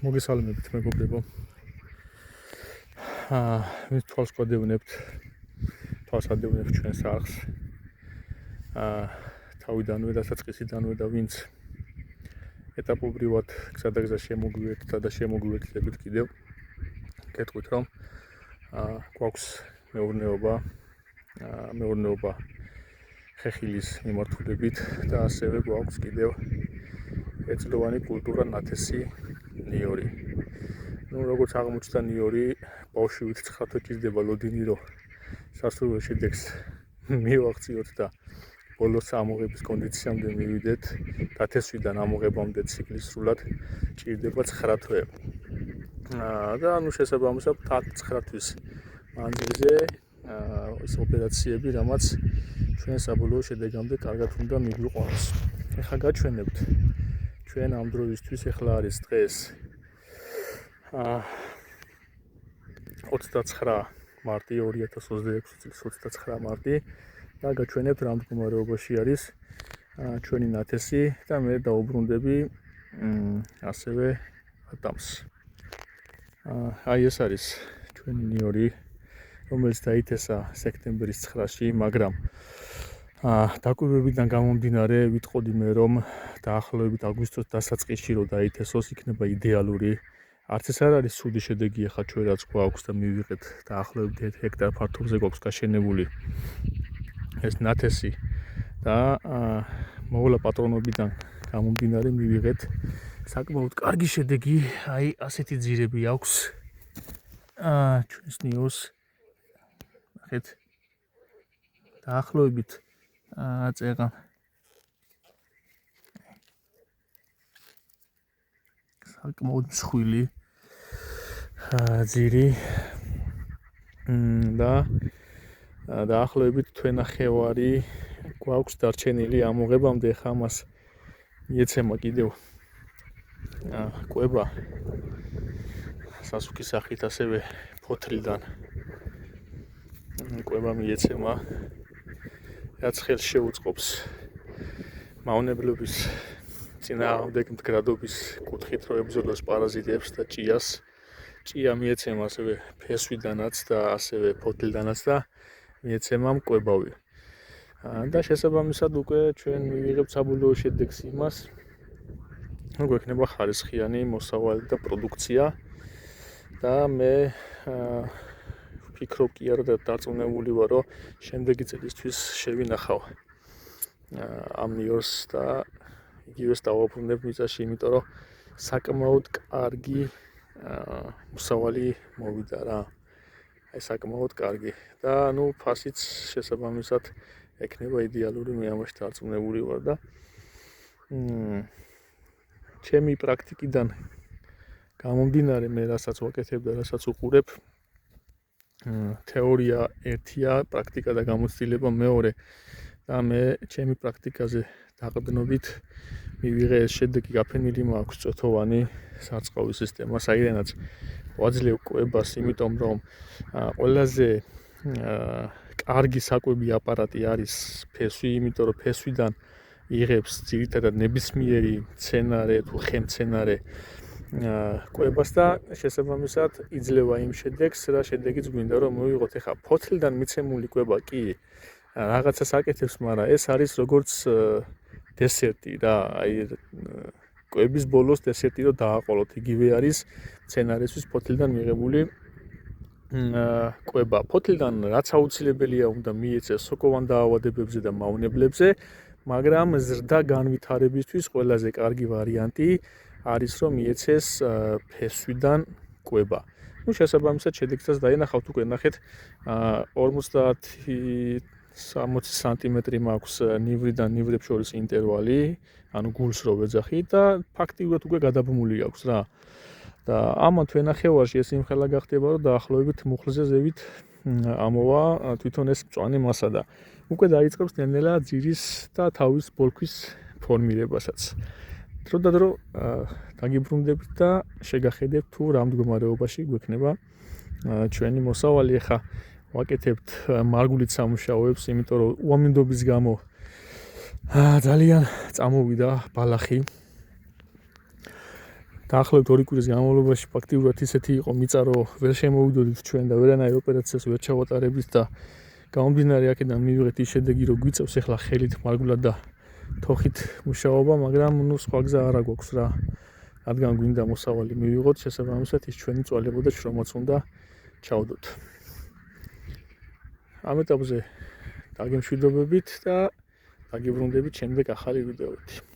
მოგესალმებით მეგობრებო. ვინც თვალს გვადევნებთ, თვალს ადევნებთ ჩვენს არხს. თავიდანვე და საწყისიდანვე და ვინც ეტაპობრივად გზადაგზა შემოგვიერთდა და შემოგვიერთდებით კიდევ. გეტყვით რომ გვაქვს მეურნეობა ხეხილის მიმართულებით და ასევე გვაქვს კიდევ ეწლოვანი კულტურა ნათესი ნიორი. როგორც აღმოჩნდა ნიორი ბავშვით 9 თვეში იზრდება ლოდინი რომ სასურველ შედეგს მივაღწიოთ და ბოლოს ამოღების კონდიციამდე მივიდეთ დათესვიდან ამოღებამდე ციკლის სრულად ჭირდება 9 თვე. და შესაბამისად 9 თვის მანძილზე ეს ოპერაციები რამაც ჩვენ საბოლოო შედეგამდე კარგად უნდა მიგვიყვანოს. ეხლა გაჩვენებთ ჩვენ ამ დროისთვის ეხლა არის დღეს 29 მარტი 2026 წლის 29 მარტი და გაჩვენებთ რა მდგომარეობაში არის ჩვენი ნათესი და მე დაუბრუნდები ასევე ატამს. ეს არის ჩვენი ნიორი, რომელიც დაითესა სექტემბრის 9-ში, მაგრამ დაკვირვებიდან გამომდინარე ვიტყოდი მე რომ დაახლოებით აგვისტოს დასაწყისში რომ დაითესოს იქნება იდეალური. არც ეს არ არის ცუდი შედეგი ახლა ჩვენ რაც გვაქვს და მივიღეთ დაახლოებით 1 ჰექტარ ფართობზე გვაქვს გაშენებული ეს ნათესი და მოვლა პატრონობიდან გამომდინარე მივიღეთ საკმაოდ კარგი შედეგი, აი ასეთი ძირები აქვს ჩვენს ნიოს. ნახეთ დაახლოებით წერან საკმაოდ მსხვილი ძირი და დაახლოებით თვენახევარი გვაქვს დარჩენილი ამოღებამდე. ხა მას მიეცემა კიდევ კვება სასუქის სახით ასევე ფოთლიდან კვება მიეცემა რაც ხელს შეუწყობს მავნებლობის წინააღმდეგ მდგრადობის კუთხით რო ებრძოლოს პარაზიტებს და ჭიას. ჭია მიეცემა ასევე ფესვიდანაც და ასევე ფოთლიდანაც და მიეცემა მკვებავი. და შესაბამისად უკვე ჩვენ მივიღებთ საბოლოო შედეგს იმას, რომ გვექნება ხარისხიანი მოსავალი და პროდუქცია და მე ვფიქრობ კი არა და დარწმუნებული ვარ, რომ შემდეგი წლისთვის შევინახავ ამ ნიორს და იგივეს დავაბრუნებ მიწაში, იმიტომ რომ საკმაოდ კარგი მოსავალი მოვიდა რა. აი საკმაოდ კარგი და ფასიც შესაბამისად ექნება იდეალური, მე ამაში დარწმუნებული ვარ და ჩემი პრაქტიკიდან გამომდინარე მე რასაც ვაკეთებ და რასაც უყურებ თეორია ერთია, პრაქტიკა და გამოცდილება მეორე და მე ჩემი პრაქტიკაზე დაყრდნობით მივიღე ეს შედეგი გაფენილი მაქვს წოთოვანი სარწყავი სისტემა, საიდანაც ვაძლევ კვებას, იმიტომ რომ ყველაზე კარგი საკვები აპარატი არის ფესვი, იმიტომ რომ ფესვიდან იღებს ძირითადად ნებისმიერი მცენარე თუ ხემცენარე კვებას და შესაბამისად იძლევა იმ შედეგს, რა შედეგიც გვინდა რომ მოვიღოთ. ეხლა ფოთლიდან მიცემული კვება კი რაღაცას აკეთებს, მაგრამ ეს არის როგორც დესერტი რა, აი კვების ბოლოს დესერტი რომ დააყოლოთ, იგივე არის მცენარესთვის ფოთლიდან მიღებული კვება. ფოთლიდან რაც აუცილებელია უნდა მიეცეს სოკოვან დაავადებებზე და მავნებლებზე, მაგრამ ზრდა განვითარებისთვის ყველაზე კარგი ვარიანტი არის რომ მიეცეს ფესვიდან კვება. შესაბამისად შედეგსაც დაინახავთ უკვე ნახეთ 50-60 სანტიმეტრი მაქვს ნივრიდან ნივრებს შორის ინტერვალი, ანუ გულს რო ვეძახი და ფაქტიურად უკვე გადაბმული აქვს რა. და ამან თვენახევარში ეს იმხელა გახდება რომ დაახლოებით მუხლზე ზევით ამოვა თვითონ ეს მწვანე მასა და უკვე დაიწყებს ნელ-ნელა ძირის და თავის ბოლქვის ფორმირებასაც. დრო და დრო დაგიბრუნდებით და შეგახედებთ თუ რა მდგომარეობაში გვექნება ჩვენი მოსავალი. ახლა ვაკეთებთ მარგულით სამუშაოებს, იმიტომ რომ უამინდობის გამო ძალიან წამოვიდა ბალახი დაახლოებით 2 კვირის განმავლობაში ფაქტიურად ისეთი იყო მიწა, რომ ვერ შემოვიდოდით ჩვენ და ვერანაირ ოპერაციას ვერ ჩავატარებდით და გამომდინარე აქედან მივიღეთ ის შედეგი, რომ გვიწევს ახლა ხელით მარგულად და თოხით მუშაობა, მაგრამ ნუ სხვა გზა არ აქვს რა. რადგან გვინდა მოსავალი მივიღოთ, შესაბამისად ის ჩვენი წვალებოდა შრომაც უნდა ჩავდოთ. ამ ეტაპზე დაგემშვიდობებით და დაგიბრუნდებით შემდეგ ახალი ვიდეოებით.